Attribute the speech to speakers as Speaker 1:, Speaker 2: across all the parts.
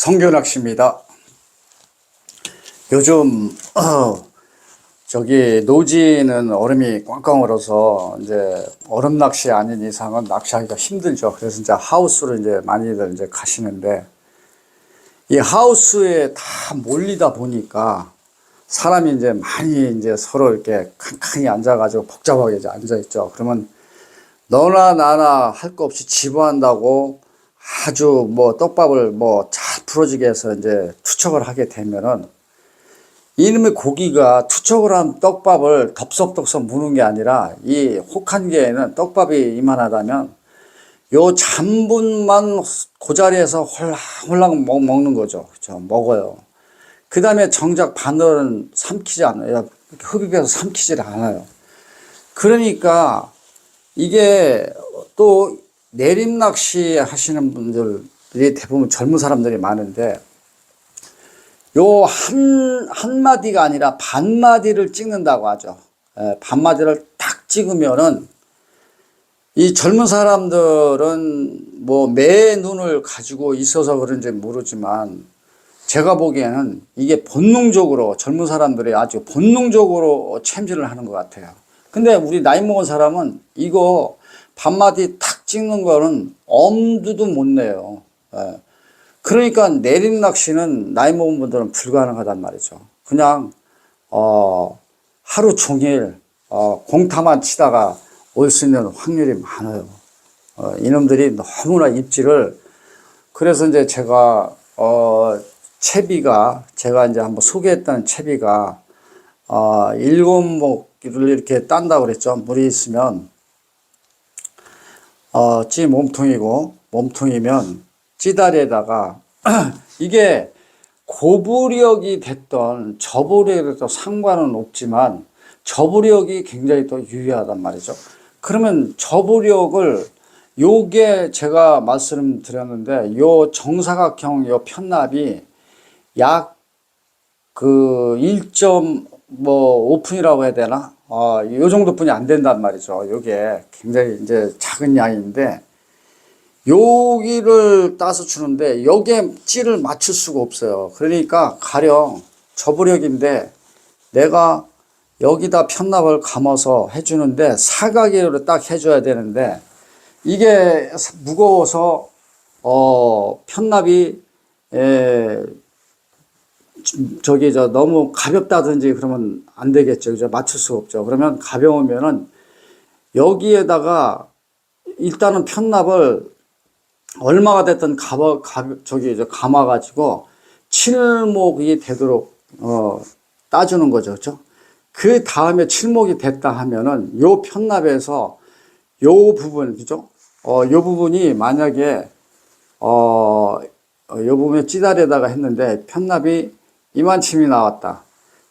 Speaker 1: 성교낚시입니다. 요즘 저기 노지는 얼음이 꽝꽝 얼어서 이제 얼음 낚시 아닌 이상은 낚시하기가 힘들죠. 그래서 이제 하우스로 이제 많이들 이제 가시는데, 이 하우스에 다 몰리다 보니까 사람이 이제 많이 이제 서로 이렇게 칸칸이 앉아가지고 복잡하게 이제 앉아있죠. 그러면 너나 나나 할 거 없이 지부한다고 아주 뭐 떡밥을 뭐 잘 풀어지게 해서 이제 투척을 하게 되면은, 이놈의 고기가 투척을 한 떡밥을 덥석덥석 무는 게 아니라, 이 혹한게에는 떡밥이 이만하다면 요 잔분만 그 자리에서 홀랑홀랑 먹는 거죠. 그렇죠? 먹어요. 그 다음에 정작 바늘은 삼키지 않아요. 흡입해서 삼키질 않아요. 그러니까 이게 또 내림 낚시 하시는 분들이 대부분 젊은 사람들이 많은데, 요 한 마디가 아니라 반마디를 찍는다고 하죠. 반마디를 딱 찍으면은, 이 젊은 사람들은 뭐 매 눈을 가지고 있어서 그런지 모르지만, 제가 보기에는 이게 본능적으로, 젊은 사람들이 아주 본능적으로 챔질을 하는 것 같아요. 근데 우리 나이 먹은 사람은 이거 반마디 탁 찍는 거는 엄두도 못 내요. 그러니까 내림 낚시는 나이 먹은 분들은 불가능하단 말이죠. 그냥 하루 종일 공타만 치다가 올 수 있는 확률이 많아요. 이놈들이 너무나 입질을. 그래서 이제 제가 채비가, 제가 이제 한번 소개했던 채비가 7목을 이렇게 딴다고 그랬죠. 물이 있으면 찌 몸통이고, 몸통이면 찌다리에다가 이게 고부력이 됐던 저부력이 됐던 상관은 없지만 저부력이 굉장히 또 유리하단 말이죠. 그러면 저부력을, 요게 제가 말씀드렸는데, 요 정사각형 요 편납이 약 그 1.5푼이라고 해야 되나? 요 정도뿐이 안 된단 말이죠. 요게 굉장히 이제 작은 양인데, 여기를 따서 주는데 여기에 찌를 맞출 수가 없어요. 그러니까 가령 저부력인데 내가 여기다 편납을 감아서 해주는데 사각으로 딱 해줘야 되는데, 이게 무거워서 편납이 너무 가볍다든지 그러면 안 되겠죠. 그죠? 맞출 수가 없죠. 그러면 가벼우면은 여기에다가 일단은 편납을 얼마가 됐든 감아가지고 칠목이 되도록 따주는 거죠. 그렇죠? 그 다음에 칠목이 됐다 하면은 요 편납에서 요 부분, 그죠? 요 부분이 만약에 요 부분에 찌다리에다가 했는데 편납이 이만침이 나왔다.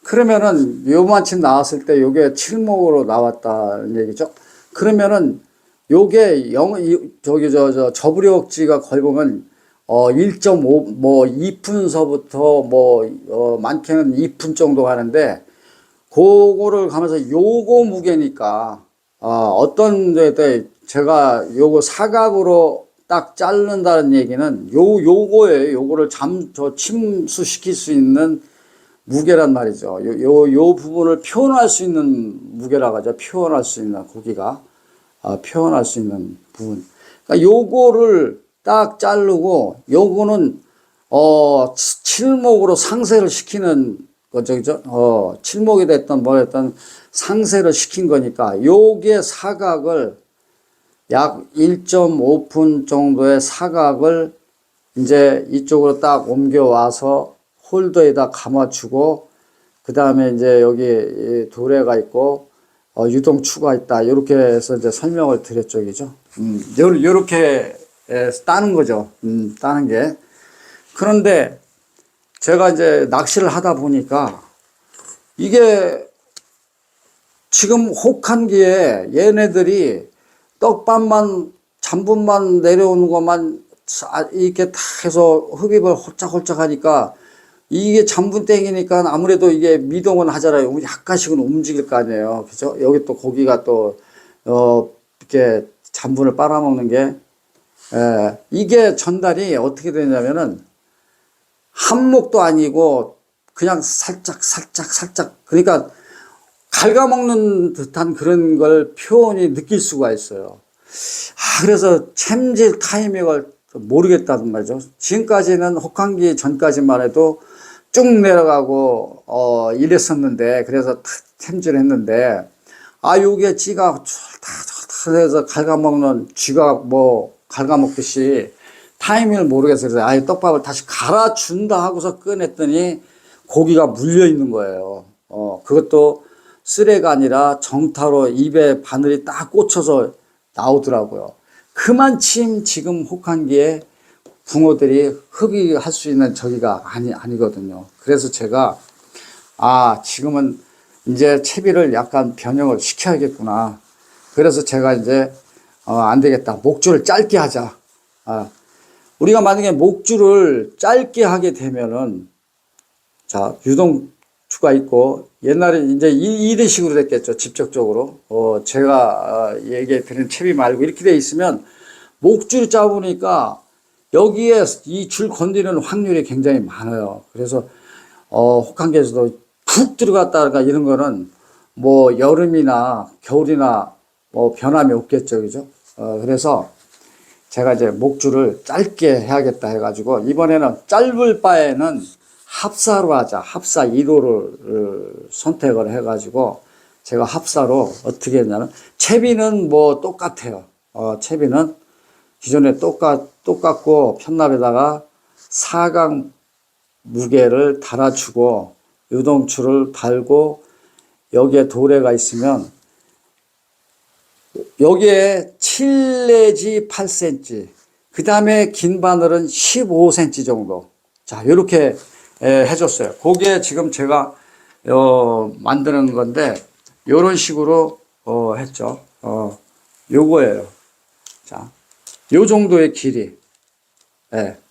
Speaker 1: 그러면은 요만침 나왔을 때 요게 칠목으로 나왔다는 얘기죠. 그러면은 요게 저부력지가 거의 보면 1.5 뭐 2푼서부터 많게는 2푼 정도 가는데, 그거를 가면서 요거 무게니까 어떤 데에 제가 요거 사각으로 딱 자른다는 얘기는 요거예요. 요거를 침수시킬 수 있는 무게란 말이죠. 요 부분을 표현할 수 있는 무게라고 하죠. 표현할 수 있는, 고기가 표현할 수 있는 부분. 그러니까 요거를 딱 자르고, 요거는 칠목으로 상세를 시키는 거죠. 그죠? 칠목이 됐던 뭐였던 상세를 시킨 거니까, 요게 사각을 약 1.5푼 정도의 사각을 이제 이쪽으로 딱 옮겨와서 홀더에다 감아주고, 그 다음에 이제 여기 도래가 있고 유동추가 있다. 이렇게 해서 이제 설명을 드렸죠. 그죠? 요렇게 따는 거죠. 따는 게. 그런데 제가 이제 낚시를 하다 보니까 이게 지금 혹한기에 얘네들이 떡밥만, 잔분만 내려오는 것만 이렇게 다 해서 흡입을 홀짝홀짝 하니까, 이게 잔분 땡이니까 아무래도 이게 미동은 하잖아요. 약간씩은 움직일 거 아니에요. 그죠? 여기 또 고기가 또, 이렇게 잔분을 빨아먹는 게, 이게 전달이 어떻게 되냐면은, 한목도 아니고 그냥 살짝 그러니까 갉아먹는 듯한 그런 걸 표현이 느낄 수가 있어요. 그래서 챔질 타이밍을 모르겠다는 말이죠. 지금까지는 혹한기 전까지만 해도 쭉 내려가고 이랬었는데, 그래서 챔질을 했는데, 요게 쥐가 다 해서 갉아먹는, 쥐가 뭐 갉아먹듯이 타이밍을 모르겠어요. 그래서 떡밥을 다시 갈아준다 하고서 꺼냈더니 고기가 물려 있는 거예요. 그것도 쓰레가 아니라 정타로 입에 바늘이 딱 꽂혀서 나오더라고요. 그만큼 지금 혹한기에 붕어들이 흡입할 수 있는 저기가 아니거든요. 그래서 제가, 지금은 이제 채비를 약간 변형을 시켜야겠구나. 그래서 제가 이제, 안 되겠다. 목줄을 짧게 하자. 우리가 만약에 목줄을 짧게 하게 되면은, 자, 유동추가 있고, 옛날에 이제 이런 식으로 됐겠죠. 직접적으로. 제가 얘기해 드린 채비 말고 이렇게 돼 있으면, 목줄이 짧으니까, 여기에 이 줄 건드리는 확률이 굉장히 많아요. 그래서, 혹한기에서도 푹 들어갔다가 이런 거는 뭐 여름이나 겨울이나 뭐 변함이 없겠죠. 그죠? 그래서 제가 이제 목줄을 짧게 해야겠다 해가지고 이번에는 짧을 바에는 합사로 하자. 합사 1호를 선택을 해가지고 제가 합사로 어떻게 했냐면 채비는 뭐 똑같아요. 채비는 기존에 똑같고 편납에다가 사각 무게를 달아주고 유동추를 달고 여기에 도래가 있으면 여기에 7 내지 8cm 그 다음에 긴 바늘은 15cm 정도. 자, 이렇게 해줬어요. 그게 지금 제가 만드는 건데 이런 식으로 했죠. 요거예요. 자, 요 정도의 길이.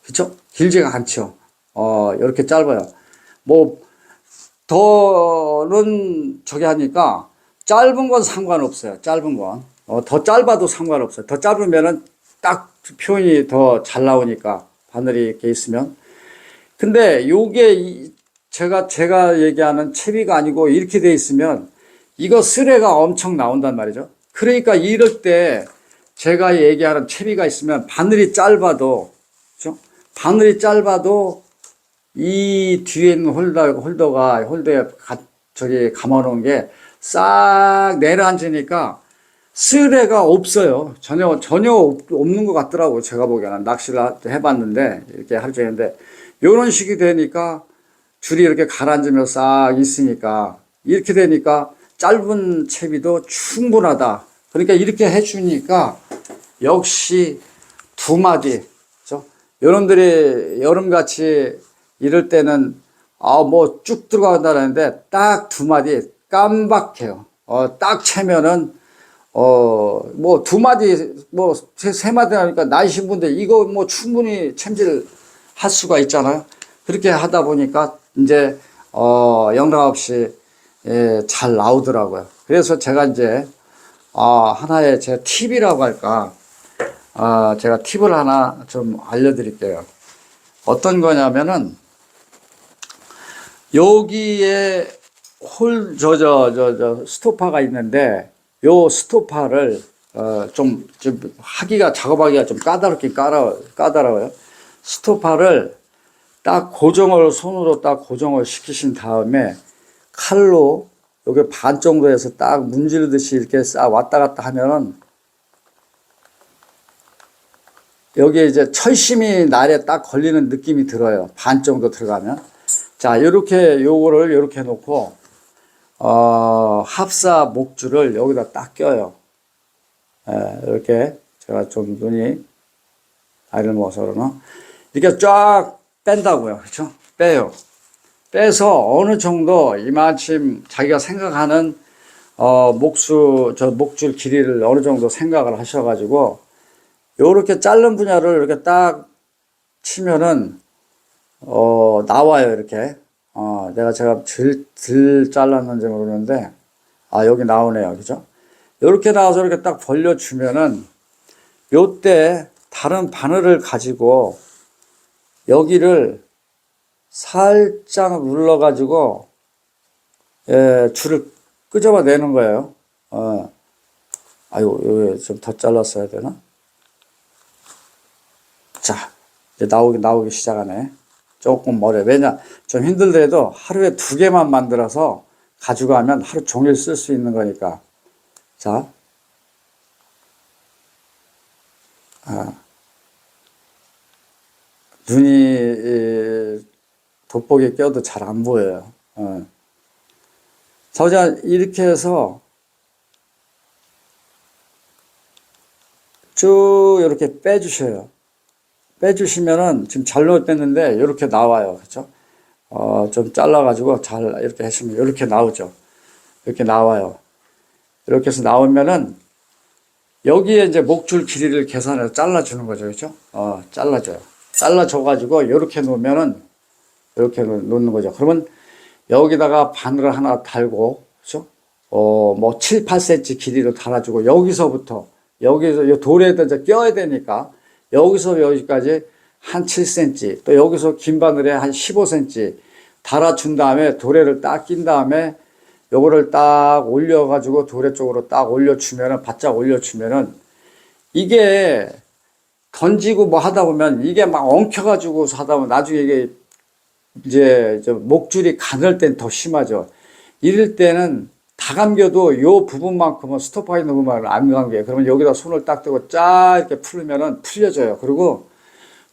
Speaker 1: 그쵸? 길지가 않죠. 이렇게 짧아요. 뭐 더는 저기 하니까 짧은 건 상관없어요. 짧은 건. 더 짧아도 상관없어요. 더 짧으면은 딱 표현이 더 잘 나오니까 바늘이 이렇게 있으면. 근데 요게 제가 얘기하는 채비가 아니고 이렇게 돼 있으면 이거 스레가 엄청 나온단 말이죠. 그러니까 이럴 때 제가 얘기하는 채비가 있으면 바늘이 짧아도, 그죠? 바늘이 짧아도 이 뒤에 있는 홀더에 저기 감아놓은 게 싹 내려앉으니까 쓰레가 없어요. 전혀 없는 것 같더라고요. 제가 보기에는. 낚시를 해봤는데, 이렇게 할 적인데, 요런 식이 되니까 줄이 이렇게 가라앉으면서 싹 있으니까, 이렇게 되니까 짧은 채비도 충분하다. 그러니까 이렇게 해주니까 역시 두 마디. 그죠? 여러분들이 여름같이 이럴 때는 뭐 쭉 들어간다는데 딱 두 마디 깜박해요. 딱 채면은 뭐 두 마디 뭐 세 마디 하니까 나이신 분들 이거 뭐 충분히 챔질 할 수가 있잖아요. 그렇게 하다 보니까 이제 영락 없이 잘 나오더라고요. 그래서 제가 이제 하나의 제 팁이라고 할까, 제가 팁을 하나 좀 알려드릴게요. 어떤 거냐면은 여기에 스토파가 있는데 요 스토파를 좀 작업하기가 좀 까다로워요. 스토파를 딱 손으로 딱 고정을 시키신 다음에 칼로 여기 반 정도에서 딱 문지르듯이 이렇게 싹 왔다 갔다 하면은 여기에 이제 철심이 날에 딱 걸리는 느낌이 들어요. 반 정도 들어가면. 자, 요거를 요렇게 놓고, 합사 목줄을 여기다 딱 껴요. 이렇게 제가 좀 눈이 아이를 먹어서 그러나. 이렇게 쫙 뺀다고요. 그렇죠? 빼요. 빼서 어느 정도 이마침 자기가 생각하는 목줄 길이를 어느 정도 생각을 하셔가지고 요렇게 자른 분야를 이렇게 딱 치면은 나와요. 이렇게 제가 덜 잘랐는지 모르는데 여기 나오네요. 그죠? 요렇게 나와서 이렇게 딱 벌려주면은 요때 다른 바늘을 가지고 여기를 살짝 눌러가지고, 예, 줄을 끄집어 내는 거예요. 아이고, 여기 좀 더 잘랐어야 되나? 자, 이제 나오기 시작하네. 조금 머려. 왜냐, 좀 힘들더라도 하루에 2개만 만들어서 가지고 가면 하루 종일 쓸 수 있는 거니까. 자, 눈이 돋보기 껴도 잘 안 보여요. 자, 이렇게 해서 쭉 이렇게 빼주셔요. 빼주시면은 지금 잘못 뺐는데 이렇게 나와요. 그렇죠? 좀 잘라가지고 잘 이렇게 하시면 이렇게 나오죠. 이렇게 나와요. 이렇게 해서 나오면은 여기에 이제 목줄 길이를 계산해서 잘라주는 거죠. 그렇죠? 잘라줘요. 잘라줘가지고 이렇게 놓으면은 이렇게 놓는 거죠. 그러면 여기다가 바늘을 하나 달고, 그렇죠? 뭐 7, 8cm 길이로 달아주고 여기서 이 돌에다 이제 껴야 되니까 여기서 여기까지 한 7cm, 또 여기서 긴 바늘에 한 15cm 달아준 다음에 도래를 딱 낀 다음에 요거를 딱 올려가지고 도래 쪽으로 딱 올려주면은, 바짝 올려주면은 이게 던지고 뭐 하다 보면 이게 막 엉켜가지고 하다 보면 나중에 이게 이제 목줄이 가늘 땐 더 심하죠. 이럴 때는 다 감겨도 요 부분만큼은 스토퍼가 있는 부분만 안 감겨요. 그러면 여기다 손을 딱 대고 쫙 이렇게 풀면은 풀려져요. 그리고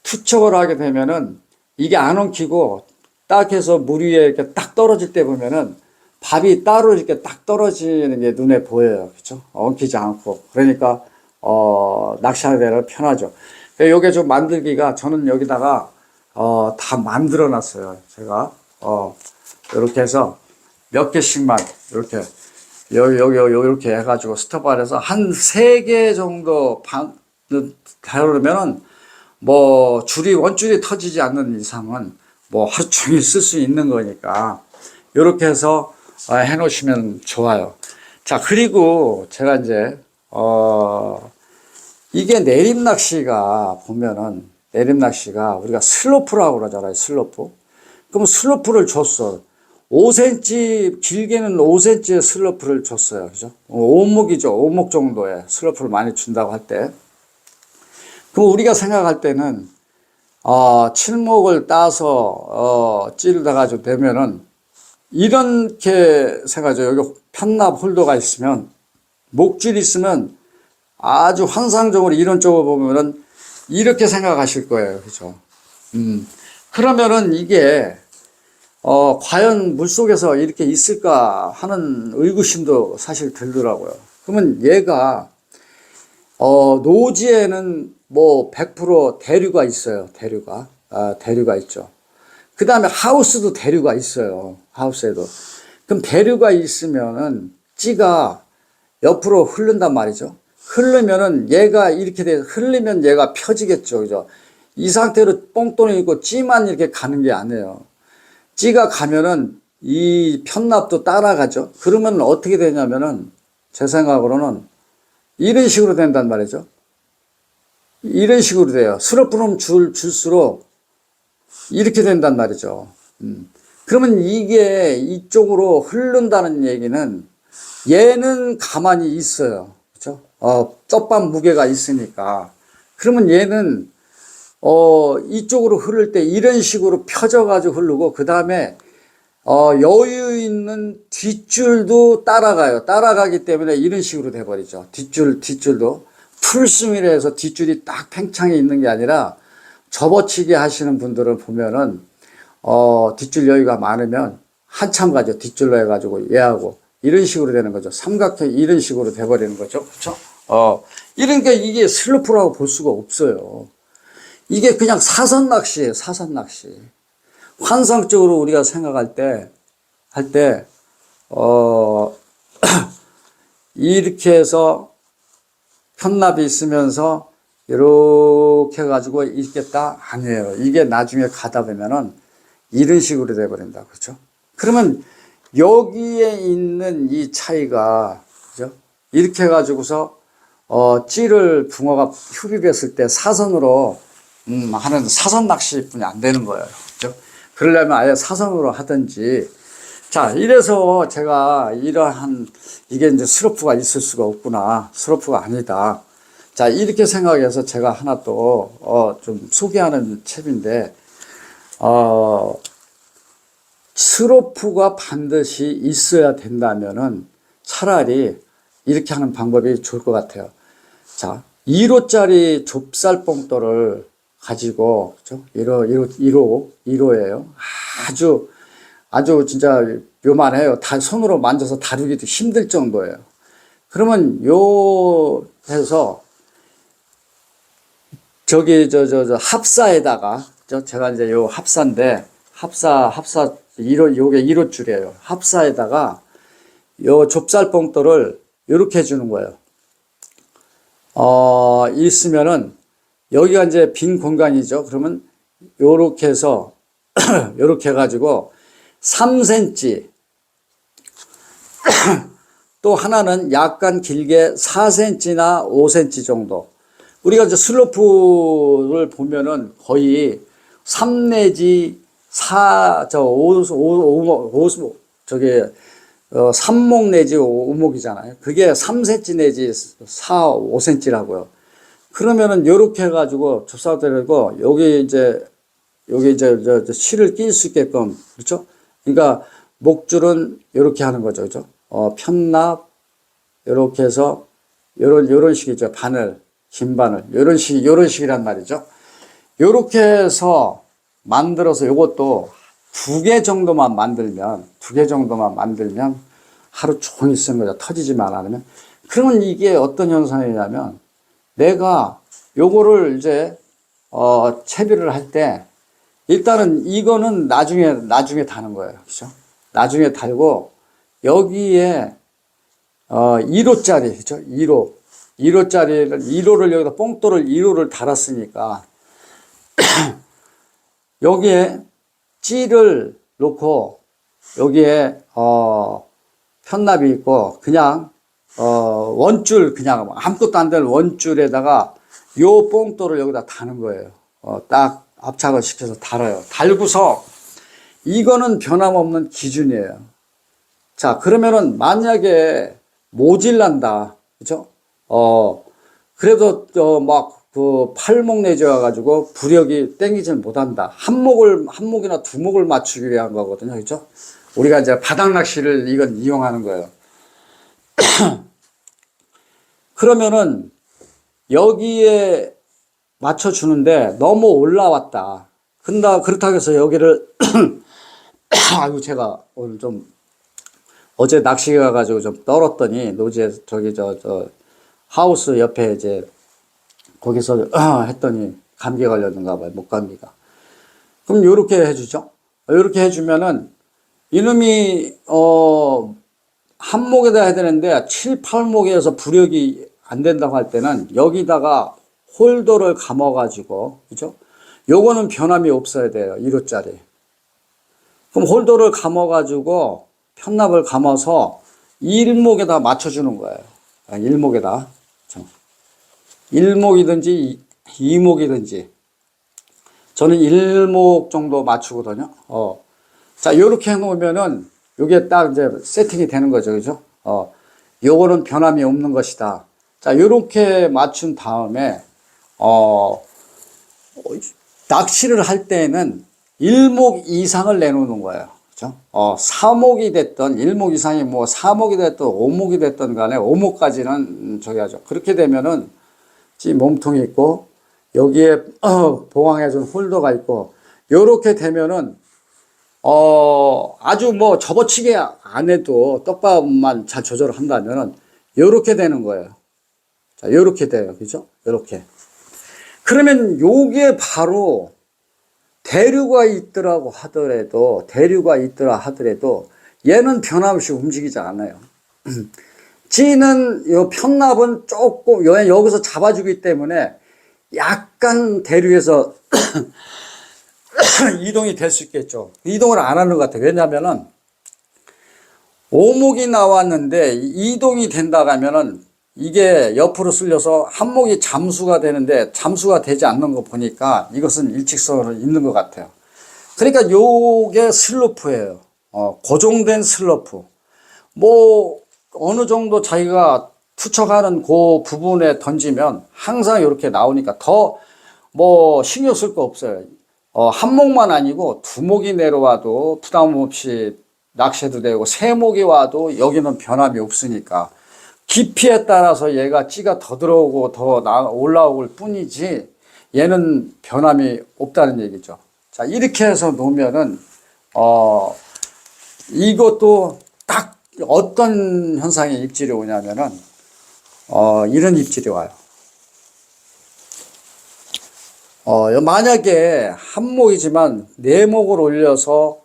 Speaker 1: 투척을 하게 되면은 이게 안 엉키고 딱 해서 물 위에 이렇게 딱 떨어질 때 보면은 밥이 따로 이렇게 딱 떨어지는 게 눈에 보여요. 그렇죠? 엉키지 않고. 그러니까 낚시하는 데는 편하죠. 요게 좀 만들기가, 저는 여기다가 다 만들어 놨어요. 제가 이렇게 해서 몇 개씩만 이렇게 여기 이렇게 해가지고 스톱발해서 한 3개 정도 다루면은 뭐 원줄이 터지지 않는 이상은 뭐 하루 종일 쓸 수 있는 거니까 이렇게 해서 해 놓으시면 좋아요. 자, 그리고 제가 이제 이게 내림낚시가 보면은, 내림낚시가 우리가 슬로프라고 그러잖아요. 슬로프. 그럼 슬로프를 줬어. 5cm, 길게는 5cm의 슬로프를 줬어요. 그죠? 오목이죠. 오목 정도의 슬로프를 많이 준다고 할 때. 그럼 우리가 생각할 때는, 칠목을 따서, 찔러가지고 되면은, 이렇게 생각하죠. 여기 편납 홀더가 있으면, 목줄이 있으면 아주 환상적으로 이런 쪽을 보면은 이렇게 생각하실 거예요. 그죠? 그러면은 이게, 과연 물속에서 이렇게 있을까 하는 의구심도 사실 들더라고요. 그러면 얘가, 노지에는 뭐 100% 대류가 있어요. 대류가 있죠. 그 다음에 하우스도 대류가 있어요. 하우스에도. 그럼 대류가 있으면은 찌가 옆으로 흐른단 말이죠. 흐르면은 얘가 이렇게 흘리면 얘가 펴지겠죠. 그죠? 이 상태로 뽕돈이 있고 찌만 이렇게 가는 게 아니에요. 찌가 가면은 이 편납도 따라가죠. 그러면 어떻게 되냐면은 제 생각으로는 이런 식으로 된단 말이죠. 이런 식으로 돼요. 슬로프는 줄수록 이렇게 된단 말이죠. 그러면 이게 이쪽으로 흐른다는 얘기는 얘는 가만히 있어요. 그렇죠? 떡밥 무게가 있으니까. 그러면 얘는 이쪽으로 흐를 때 이런 식으로 펴져가지고 흐르고, 그 다음에 여유 있는 뒷줄도 따라가요. 따라가기 때문에 이런 식으로 돼버리죠. 뒷줄도 풀스미를 해서 뒷줄이 딱 팽창해 있는 게 아니라, 접어치기 하시는 분들은 보면은 뒷줄 여유가 많으면 한참 가죠. 뒷줄로 해가지고 얘하고 이런 식으로 되는 거죠. 삼각형 이런 식으로 돼버리는 거죠. 그렇죠? 이러니까 이게 슬로프라고 볼 수가 없어요. 이게 그냥 사선 낚시예요. 사선 낚시. 환상적으로 우리가 생각할 때, 이렇게 해서 편납이 있으면서 이렇게 해가지고 있겠다? 아니에요. 이게 나중에 가다 보면은 이런 식으로 돼버린다. 그렇죠? 그러면 여기에 있는 이 차이가, 그죠? 이렇게 해가지고서, 찌를 붕어가 흡입했을 때 사선으로, 하는 사선 낚시뿐이 안 되는 거예요. 그죠? 그러려면 아예 사선으로 하든지. 자, 이래서 제가 이러한, 이게 이제 스로프가 있을 수가 없구나. 스로프가 아니다. 자, 이렇게 생각해서 제가 하나 또, 좀 소개하는 챕인데, 스로프가 반드시 있어야 된다면은 차라리 이렇게 하는 방법이 좋을 것 같아요. 자, 2호짜리 좁쌀 봉돌을 가지고, 그죠? 1호예요. 아주 진짜 요만해요. 손으로 만져서 다루기도 힘들 정도예요. 그러면 해서, 저기, 합사에다가, 제가 이제 요 합사인데, 요게 1호줄이에요. 합사에다가, 요 좁쌀 봉돌을 요렇게 해주는 거예요. 있으면은, 여기가 이제 빈 공간이죠. 그러면, 요렇게 해서, 요렇게 해가지고, 3cm, 또 하나는 약간 길게 4cm나 5cm 정도. 우리가 이제 슬로프를 보면은 거의 3 내지 4, 3목 내지 5목이잖아요. 그게 3cm 내지 4, 5cm라고요. 그러면은 요렇게 해가지고 좁쌀대고 여기 이제 실을 낄 수 있게끔, 그렇죠? 그러니까 목줄은 요렇게 하는 거죠. 그죠? 편납, 요렇게 해서 요런 식이죠. 바늘, 긴 바늘. 요런 식이란 말이죠. 요렇게 해서 만들어서 요것도 2개 정도만 만들면 하루 종일 쓰는 거죠. 터지지만 않으면. 그러면 이게 어떤 현상이냐면 내가 요거를 이제, 채비를 할 때 일단은 이거는 나중에 다는 거예요. 그죠? 나중에 달고, 여기에, 1호짜리, 그죠? 1호를 여기다 뽕돌을 1호를 달았으니까, 여기에 찌를 놓고, 여기에, 편납이 있고, 그냥, 원줄, 그냥 아무것도 안 되는 원줄에다가 요 뽕돌을 여기다 다는 거예요. 딱 압착을 시켜서 달아요. 달고서 이거는 변함없는 기준이에요. 자, 그러면은 만약에 모질난다. 그죠? 그래도 그 팔목 내지 와가지고 부력이 땡기질 못한다. 한 목이나 2목을 맞추기 위한 거거든요. 그죠? 우리가 이제 바닥 낚시를 이건 이용하는 거예요. 그러면은 여기에 맞춰주는데 너무 올라왔다. 그렇다고 해서 여기를, 아이고, 제가 오늘 어제 낚시 가가지고 좀 떨었더니, 노지에, 하우스 옆에 이제, 거기서, 했더니, 감기 걸렸는가 봐요. 목감기가. 그럼 요렇게 해주죠. 요렇게 해주면은, 이놈이, 한 목에다 해야 되는데, 7, 8목에서 부력이 안 된다고 할 때는, 여기다가 홀더를 감아가지고, 그죠? 요거는 변함이 없어야 돼요. 1호짜리. 그럼 홀더를 감아가지고, 편납을 감아서, 1목에다 맞춰주는 거예요. 1목에다. 1목이든지, 2목이든지. 저는 1목 정도 맞추거든요. 자, 요렇게 해놓으면은, 요게 딱 이제 세팅이 되는 거죠. 그죠? 요거는 변함이 없는 것이다. 자, 요렇게 맞춘 다음에, 낚시를 할 때에는 1목 이상을 내놓는 거예요. 그죠? 4목이 됐던, 1목 이상이 4목이 됐던, 5목이 됐던 간에 5목까지는 저기 하죠. 그렇게 되면은, 몸통이 있고, 여기에, 보강해준 홀더가 있고, 요렇게 되면은, 아주 접어치기 안 해도 떡밥만 잘 조절을 한다면은, 요렇게 되는 거예요. 자, 요렇게 돼요. 그죠? 요렇게. 그러면 요게 바로 대류가 있더라 하더라도 얘는 변함없이 움직이지 않아요. 찌는 요 편납은 조금 여기서 잡아주기 때문에 약간 대류에서 이동이 될 수 있겠죠. 이동을 안 하는 것 같아요. 왜냐면은 오목이 나왔는데 이동이 된다고 하면은 이게 옆으로 쓸려서 한 목이 잠수가 되는데 잠수가 되지 않는 거 보니까 이것은 일직선으로 있는 것 같아요. 그러니까 요게 슬로프예요. 고정된 슬로프. 뭐 어느 정도 자기가 투척하는 그 부분에 던지면 항상 이렇게 나오니까 더 뭐 신경 쓸 거 없어요. 한 목만 아니고 두 목이 내려와도 부담 없이 낚시해도 되고 세 목이 와도 여기는 변함이 없으니까 깊이에 따라서 얘가 찌가 더 들어오고 더 올라올 뿐이지 얘는 변함이 없다는 얘기죠. 자, 이렇게 해서 놓으면은 이것도 딱 어떤 현상의 입질이 오냐면은 이런 입질이 와요. 만약에 한 목이지만 네 목을 올려서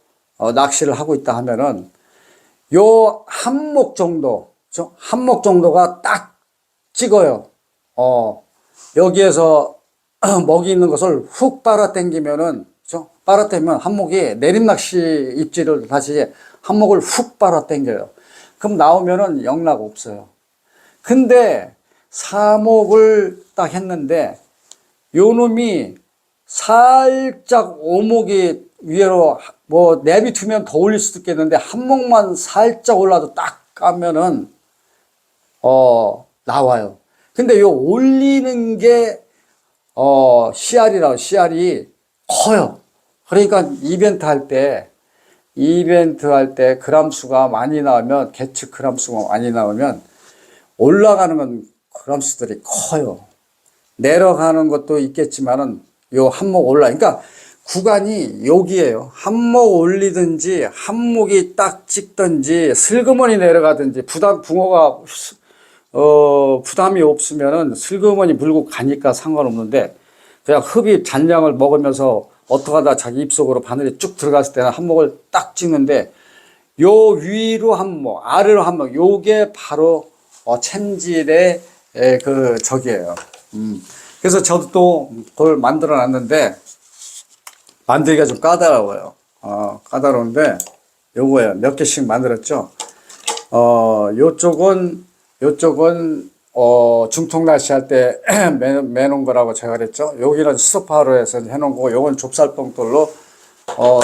Speaker 1: 낚시를 하고 있다 하면은 요 한 목 정도, 한 목 정도가 딱 찍어요. 여기에서 먹이 있는 것을 훅 빨아 당기면은, 빨아 당기면 한 목이 내림낚시 입질을 다시 한 목을 훅 빨아 당겨요. 그럼 나오면은 영락 없어요. 근데 사목을 딱 했는데 요 놈이 살짝 오목이 위로 뭐 내비두면 더 올릴 수도 있겠는데 한 목만 살짝 올라도 딱 까면은 나와요. 근데 요 올리는 게 CR이라고 CR이 커요. 그러니까 이벤트 할 때 그람 수가 많이 나오면 계측 그람 수가 많이 나오면 올라가는 건 그람 수들이 커요. 내려가는 것도 있겠지만은 요 한목 그러니까 구간이 여기에요. 한목 올리든지 한목이 딱 찍든지 슬그머니 내려가든지 붕어가 부담이 없으면은 슬그머니 물고 가니까 상관없는데 그냥 흡입 잔량을 먹으면서 어떡하다 자기 입속으로 바늘이 쭉 들어갔을 때는 한목을 딱 찍는데 요 위로 한목 아래로 한목 요게 바로 챔질의 그 적이에요. 그래서 저도 또 그걸 만들어 놨는데 만들기가 좀 까다로워요. 까다로운데 요거예요. 몇 개씩 만들었죠. 요쪽은 중통 낚시 할 때 매놓은 거라고 제가 그랬죠. 여기는 수소파로 해서 해놓은 거고 요건 좁쌀뽕돌로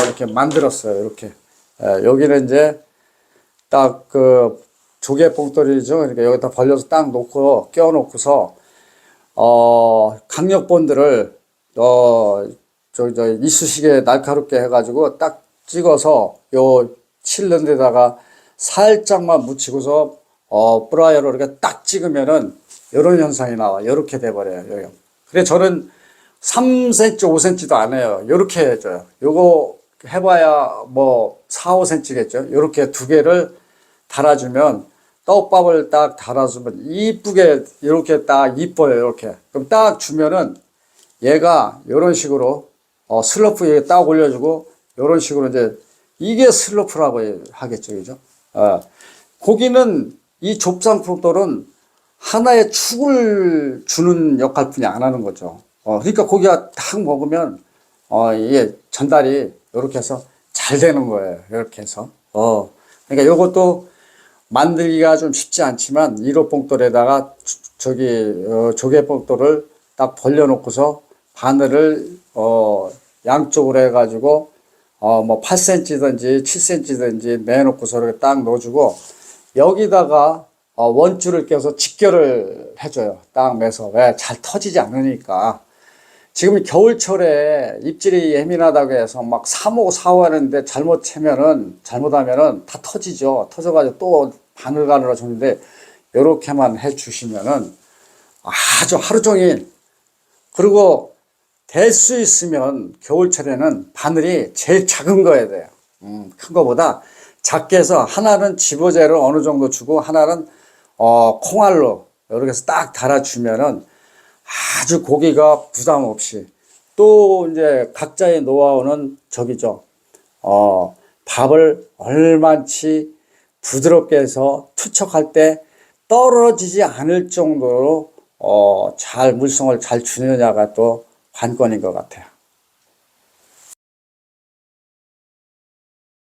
Speaker 1: 이렇게 만들었어요. 이렇게. 여기는 이제 딱 그 조개뽕돌이죠. 그러니까 여기다 벌려서 딱 놓고 껴놓고서 강력본들을 이쑤시개 날카롭게 해가지고 딱 찍어서 요 칠는 데다가 살짝만 묻히고서 프라이어로 이렇게 딱 찍으면은 이런 현상이 나와. 이렇게 돼버려요. 그래 저는 3cm, 5cm도 안 해요. 이렇게 해줘요. 요거 해봐야 뭐 4, 5cm겠죠. 이렇게 두 개를 달아주면 떡밥을 딱 달아주면 이쁘게 이렇게 딱 이뻐요. 이렇게 그럼 딱 주면은 얘가 이런 식으로 슬로프 위에 딱 올려주고 이런 식으로 이제 이게 슬로프라고 하겠죠. 그죠? 고기는 이 좁상품돌은 하나의 축을 주는 역할뿐이 안 하는 거죠. 그러니까 고기가 딱 먹으면 이게 전달이 이렇게 해서 잘 되는 거예요. 이렇게 해서 그러니까 이것도 만들기가 좀 쉽지 않지만 1호 뽕돌에다가 조개 뽕돌을 딱 벌려놓고서 바늘을 양쪽으로 해가지고 뭐 8cm든지 7cm든지 매놓고서 이렇게 딱 넣어주고 여기다가 원줄을 껴서 직결을 해줘요. 딱 매서. 왜? 잘 터지지 않으니까. 지금 겨울철에 입질이 예민하다고 해서 막 3호, 4호 하는데 잘못하면은 다 터지죠. 터져가지고 또 바늘가늘어 줬는데 요렇게만 해 주시면은 아주 하루 종일 그리고 될 수 있으면 겨울철에는 바늘이 제일 작은 거 해야 돼요. 큰 거보다 작게 해서 하나는 집어제를 어느 정도 주고 하나는 콩알로 이렇게 해서 딱 달아주면은 아주 고기가 부담 없이 또 이제 각자의 노하우는 저기죠. 밥을 얼마치 부드럽게 해서 투척할 때 떨어지지 않을 정도로 잘 물성을 잘 주느냐가 또 관건인 것 같아요.